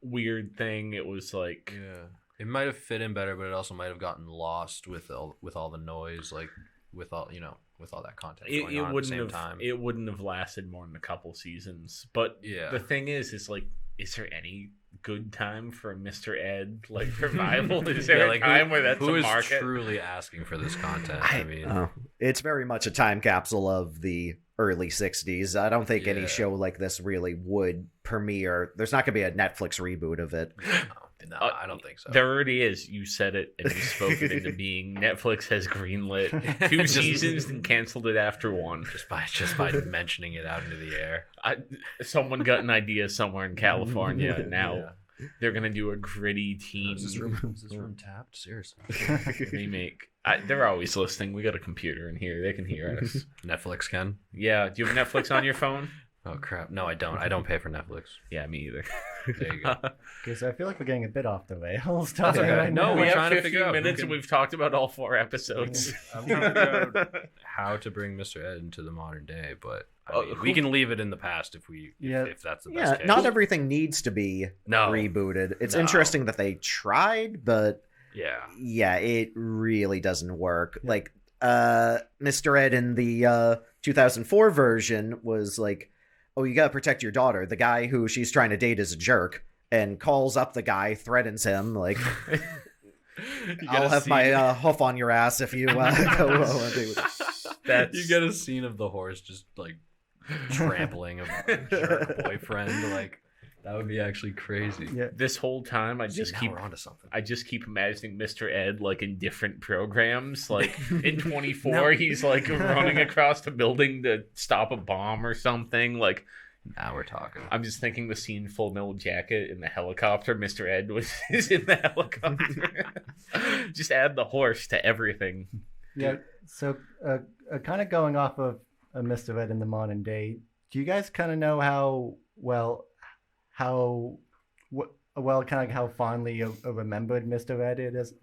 weird thing. It was like... Yeah. It might have fit in better, but it also might have gotten lost with all the noise. Like, with all that content It, going it on at the wouldn't same have time. it wouldn't have lasted more than a couple seasons. But Yeah. the thing is like, is there any good time for a Mr. Ed like revival? Is there a time where that's who a is market? truly asking for this content? I mean, It's very much a time capsule of the early 60s. I don't think any Yeah. show like this really would premiere. There's not going to be a Netflix reboot of it. no, I don't think so. There already is. You said it and you spoke it into being. Netflix has greenlit 2 seasons and canceled it after 1. just by mentioning it out into the air. Someone got an idea somewhere in California, and now Yeah. they're gonna do a gritty teen Is this room tapped? Seriously. remake. They're always listening. We got a computer in here. They can hear us. Netflix can. Yeah. Do you have Netflix on your phone? Oh crap! No, I don't. I don't pay for Netflix. Yeah, me either. There you go. Okay, so I feel like we're getting a bit off the rails. That's okay. Right No, now. we we're have trying to 15 figure out who minutes can- and we've talked about all 4 episodes. I'm trying to figure out how to bring Mr. Ed into the modern day, but I mean, we can leave it in the past if that's the best Yeah, case. not everything needs to be No. rebooted. It's No. interesting that they tried, but Yeah. yeah, it really doesn't work. Like, Mr. Ed in the 2004 version was like, oh, you gotta protect your daughter. The guy who she's trying to date is a jerk, and calls up the guy, threatens him, like, I'll have my hoof on your ass if you go do it. You get a scene of the horse just like trampling a jerk boyfriend. Like that would be actually crazy. Yeah. This whole time, I See, just now keep we're onto something. I just keep imagining Mr. Ed like in different programs. Like in 24, No. he's like running across the building to stop a bomb or something. Like Now we're talking. I'm just thinking the scene Full Metal Jacket in the helicopter. Mr. Ed is in the helicopter. Just add the horse to everything. Yeah. So, kind of going off of Mr. Ed in the modern day, do you guys kind of know how kind of how fondly remembered Mr. Ed it is,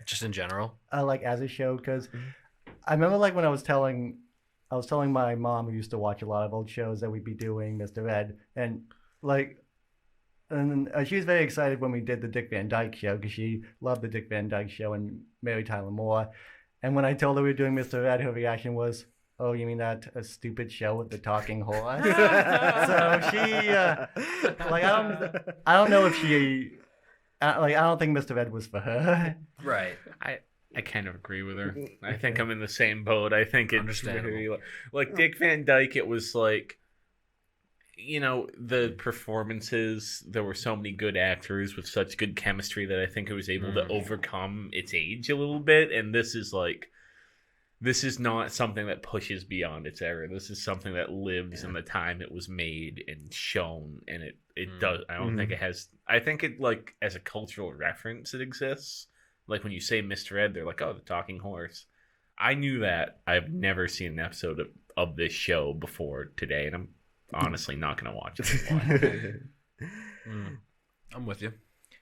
Just in general. like as a show? Because I remember like when I was telling my mom, who used to watch a lot of old shows, that we'd be doing Mr. Ed, and she was very excited when we did the Dick Van Dyke Show because she loved the Dick Van Dyke Show and Mary Tyler Moore. And when I told her we were doing Mr. Ed, her reaction was, "Oh, you mean that a stupid show with the talking horse?" So she, I don't know if she, I don't think Mr. Ed was for her. Right. I kind of agree with her. I think I'm in the same boat. I think it's Understandable. very, like Dick Van Dyke. It was like, the performances. There were so many good actors with such good chemistry that I think it was able to overcome its age a little bit. And this is not something that pushes beyond its era. This is something that lives in the time it was made and shown. And it does. I don't think it has. I think it like as a cultural reference, it exists. Like when you say Mr. Ed, they're like, oh, the talking horse. I knew that. I've never seen an episode of this show before today, and I'm honestly not going to watch it anymore. I'm with you.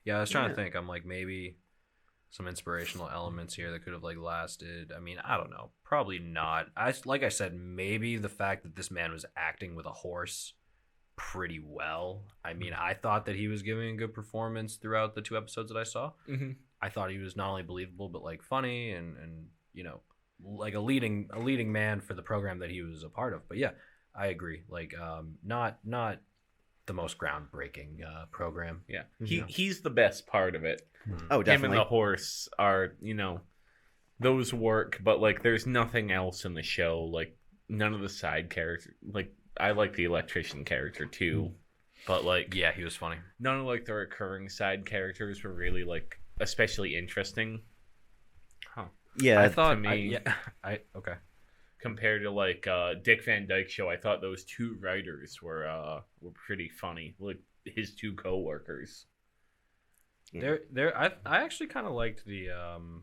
Yeah, I was trying to think. I'm like, maybe some inspirational elements here that could have like lasted. I mean, I don't know. Probably not. Like I said, maybe the fact that this man was acting with a horse pretty well. I mean, I thought that he was giving a good performance throughout the 2 episodes that I saw. Mm-hmm. I thought he was not only believable but like funny and like a leading man for the program that he was a part of. But yeah, I agree. Like not the most groundbreaking program. Yeah, he's the best part of it. Oh, Him definitely. and the horse are those work, but like there's nothing else in the show. Like none of the side characters. Like I like the electrician character too, but like Yeah, he was funny. none of like the recurring side characters were really like especially interesting. Yeah, I thought okay. Compared to like Dick Van Dyke Show, I thought those 2 writers were pretty funny. Like his 2 co-workers. I actually kind of liked the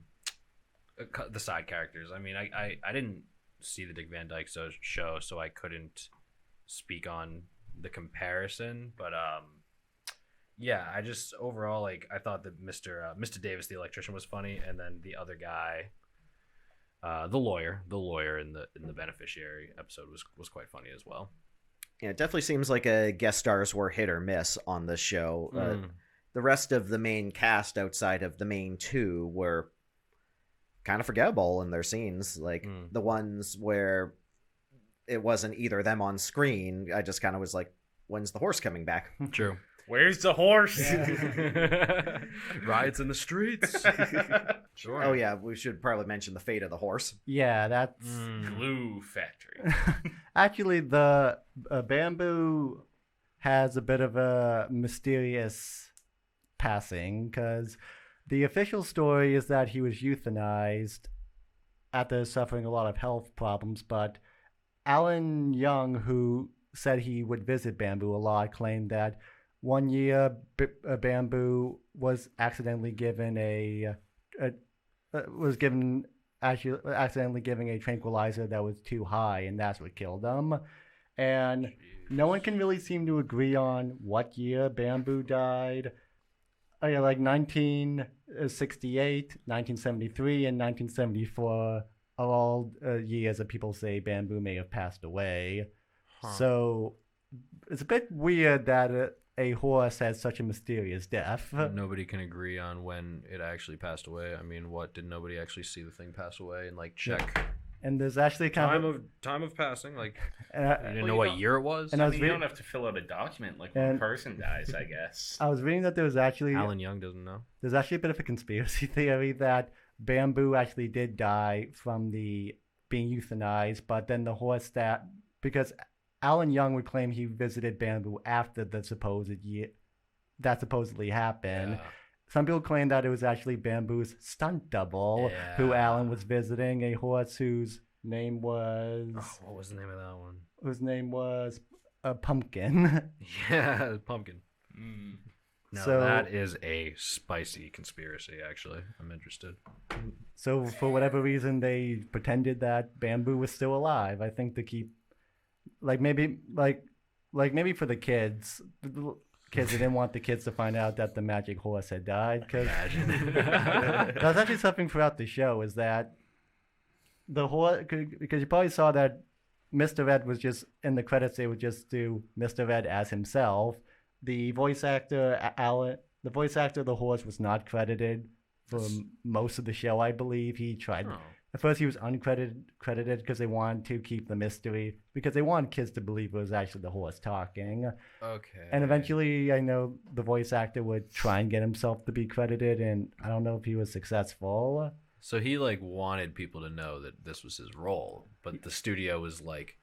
side characters. I mean, I didn't see the Dick Van Dyke show, so I couldn't speak on the comparison. But yeah, I just overall like I thought that Mr. Davis, the electrician, was funny, and then the other guy, the lawyer in the beneficiary episode was quite funny as well. Yeah, it definitely seems like guest stars were hit or miss on this show. The rest of the main cast outside of the main 2 were kind of forgettable in their scenes. Like the ones where it wasn't either them on screen, I just kind of was like, when's the horse coming back? True. Where's the horse? Riots in the streets. Sure. Oh yeah, we should probably mention the fate of the horse. Yeah, that's Glue factory. actually the Bamboo has a bit of a mysterious passing, because the official story is that he was euthanized after suffering a lot of health problems, but Alan Young, who said he would visit Bamboo a lot, claimed that one year Bamboo was accidentally given accidentally giving a tranquilizer that was too high, and that's what killed him. And no one can really seem to agree on what year Bamboo died. Like 1968, 1973, and 1974 are all years that people say Bamboo may have passed away. So it's a bit weird that a horse has such a mysterious death. Nobody can agree on when it actually passed away. I mean, what, did nobody actually see the thing pass away and like check And there's actually kind time of passing? Like, and you didn't know what year it was? and I I was mean, you reading, don't have to fill out a document like when a person dies, I guess. I was reading that there was actually Alan Young doesn't know. there's actually a bit of a conspiracy theory that Bamboo actually did die from being euthanized, but then the horse because Alan Young would claim he visited Bamboo after the supposed year that supposedly happened. Yeah. Some people claim that it was actually Bamboo's stunt double who Alan was visiting, a horse whose name was What was the name of that one? Pumpkin. Yeah, Pumpkin. Now So- that is a spicy conspiracy, actually. I'm interested. So for whatever reason, they pretended that Bamboo was still alive. I think to keep, maybe for the kids. They didn't want the kids to find out that the magic horse had died. Because that was actually something throughout the show, is that the horse, because you probably saw that Mr. Ed was just, in the credits, they would just do Mr. Ed as himself. The voice actor, the voice actor of the horse was not credited for most of the show, I believe. He tried. Oh. At first, he was credited because they wanted to keep the mystery, because they wanted kids to believe it was actually the horse talking. Okay. And eventually, I know the voice actor would try and get himself to be credited, and I don't know if he was successful. So he like wanted people to know that this was his role, but the studio was like,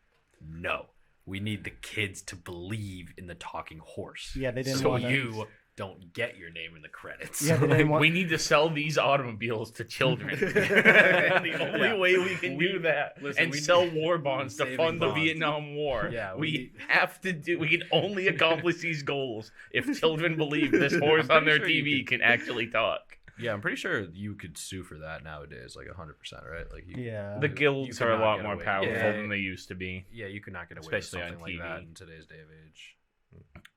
no, we need the kids to believe in the talking horse. Yeah, they didn't So want you don't get your name in the credits. Yeah, they didn't want. We need to sell these automobiles to children. The only way we can do that and sell war bonds to saving fund the bonds. Vietnam War. Yeah, we can only accomplish these goals if children believe this horse on their pretty sure you TV can actually talk. Yeah, I'm pretty sure you could sue for that nowadays, like 100%, right? Like, Yeah. The guilds could are a not lot get more away- powerful Yeah. than they used to be. Yeah, you could not get away Especially with on something like that TV. in today's day of age.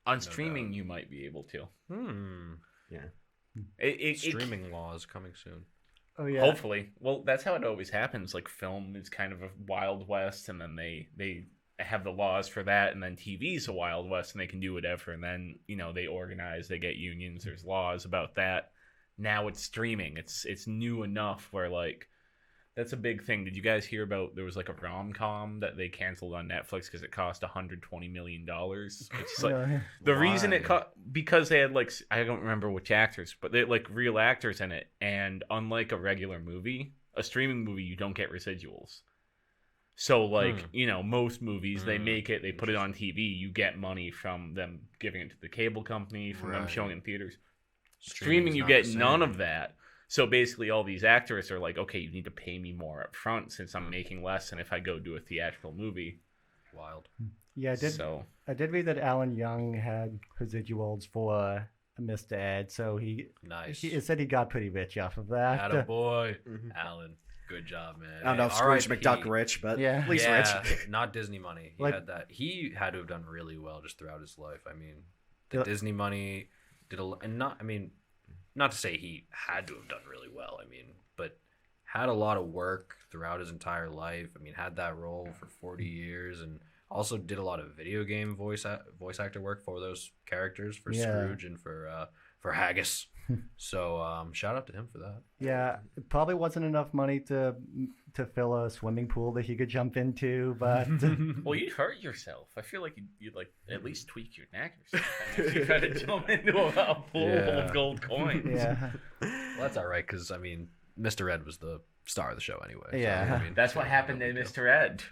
On streaming, you might be able to. Yeah. Streaming laws coming soon. Oh yeah. Hopefully. Well, that's how it always happens. Like, film is kind of a Wild West, and then they have the laws for that, and then TV's a Wild West, and they can do whatever, and then, they organize, they get unions, there's laws about that. Now it's streaming. It's new enough where, like, that's a big thing. Did you guys hear about, there was like a rom-com that they canceled on Netflix because it cost $120 million? It's like, Yeah. the reason it Why? because they had, like, I don't remember which actors, but they had, like, real actors in it. And unlike a regular movie, a streaming movie, you don't get residuals. So, like, most movies, they make it, they put it on TV, you get money from them giving it to the cable company, from them Right. showing it in theaters. Streaming's Streaming, you not get the none same. of that. So basically, all these actors are like, okay, you need to pay me more up front since I'm making less than if I go do a theatrical movie. Wild. Yeah, I did read that Alan Young had residuals for Mr. Ed, so he Nice. said he got pretty rich off of that. Attaboy. Alan, good job, man. I don't know if Hey, Scrooge RIP. McDuck rich, but Yeah. at least Yeah, rich. not Disney money. He Like- had that. He had to have done really well just throughout his life. I mean, the Yeah. Disney money did not to say he had to have done really well. I mean, but had a lot of work throughout his entire life. I mean, had that role for 40 years and also did a lot of video game voice actor work for those characters, for Yeah. Scrooge and for Haggis. So shout out to him for that. Yeah, it probably wasn't enough money to fill a swimming pool that he could jump into, but Well, you'd hurt yourself. I feel like you'd like at least tweak your neck or something if you try to jump into a pool of gold coins. yeah, Well, that's all right because I mean, Mr. Ed was the star of the show anyway. So, Yeah. I mean, That's what happened to Mr. Ed.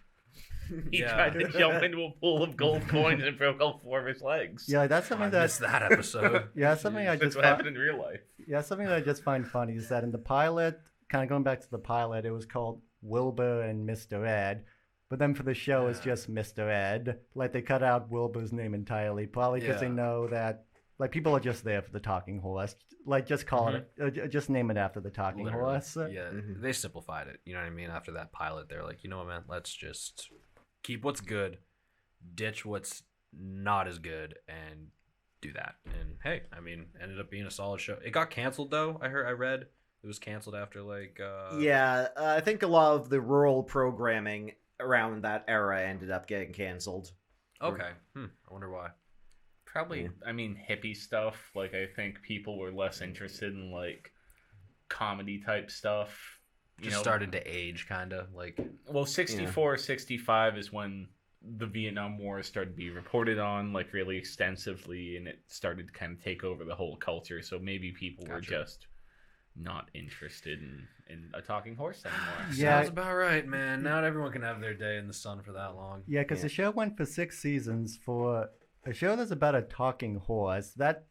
He Yeah. tried to jump into a pool of gold coins and broke all 4 of his legs. yeah, that's I something missed that that episode. yeah, something I That's just what find, happened in real life. yeah, something that I just find funny is that in the pilot, kind of going back to the pilot, it was called Wilbur and Mr. Ed. But then for the show, it's just Mr. Ed. Like, they cut out Wilbur's name entirely, probably because they Yeah. know that, like, people are just there for the talking horse. Like, just call it, just name it after the talking Literally. horse. Yeah, they simplified it. You know what I mean? After that pilot, they're like, you know what, man? Let's just keep what's good, ditch what's not as good, and do that. And hey, I mean, ended up being a solid show. It got canceled though. I read it was canceled after like. Yeah, I think a lot of the rural programming around that era ended up getting canceled. Okay. I wonder why. Probably, I mean, hippie stuff. Like, I think people were less interested in, like, comedy type stuff. Just started to age, kind of like. Well, 64, 65 is when the Vietnam War started to be reported on, like, really extensively, and it started to kind of take over the whole culture. So maybe people were just not interested in a talking horse anymore. Yeah. Sounds about right, man. Not everyone can have their day in the sun for that long. Yeah, because the show went for 6 seasons. For a show that's about a talking horse, that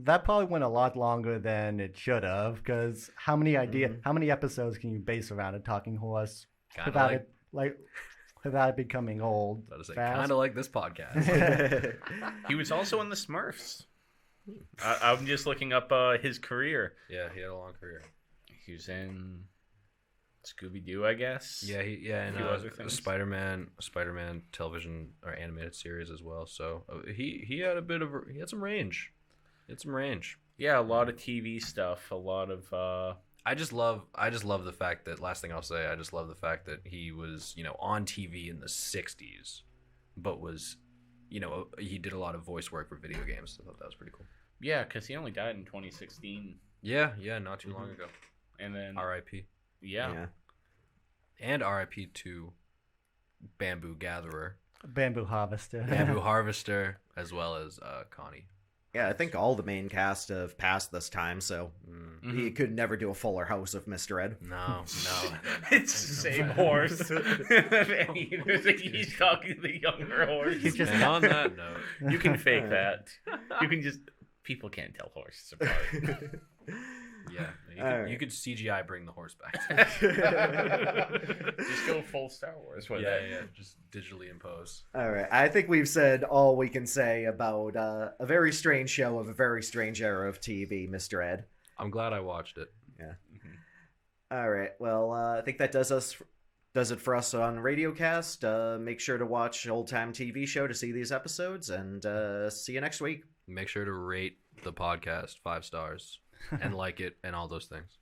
probably went a lot longer than it should have. Because how many episodes can you base around a talking horse Kinda without like- it without it becoming old? That is fast? kind of like this podcast. He was also in the Smurfs. I'm just looking up his career. Yeah, he had a long career. He was in Scooby-Doo, I guess. Yeah, and few other things. Spider-Man television or animated series as well. So he had he had some range. Yeah, a lot of TV stuff. A lot of. I just love the fact that last thing I'll say. I just love the fact that he was on TV in the '60s, but was he did a lot of voice work for video games. I thought that was pretty cool. Yeah, because he only died in 2016, Yeah, not too long ago. and then R.I.P. yeah. And R.I.P. to Bamboo Gatherer, Bamboo Harvester. Bamboo Harvester, as well as Connie. Yeah, I think all the main cast have passed this time, so he could never do a Fuller House of Mr. Ed. No. It's the same horse. He's talking to the younger horse. And on that note, You can fake that. You can just. People can't tell horses apart. yeah, you could CGI bring the horse back. Just go full Star Wars with it. Yeah, just digitally impose. All right, I think we've said all we can say about a very strange show of a very strange era of TV, Mr. Ed. I'm glad I watched it. Yeah. All right, well, I think that does it for us on RadioCast. Make sure to watch Old Time TV Show to see these episodes, and see you next week. Make sure to rate the podcast 5 stars and like it and all those things.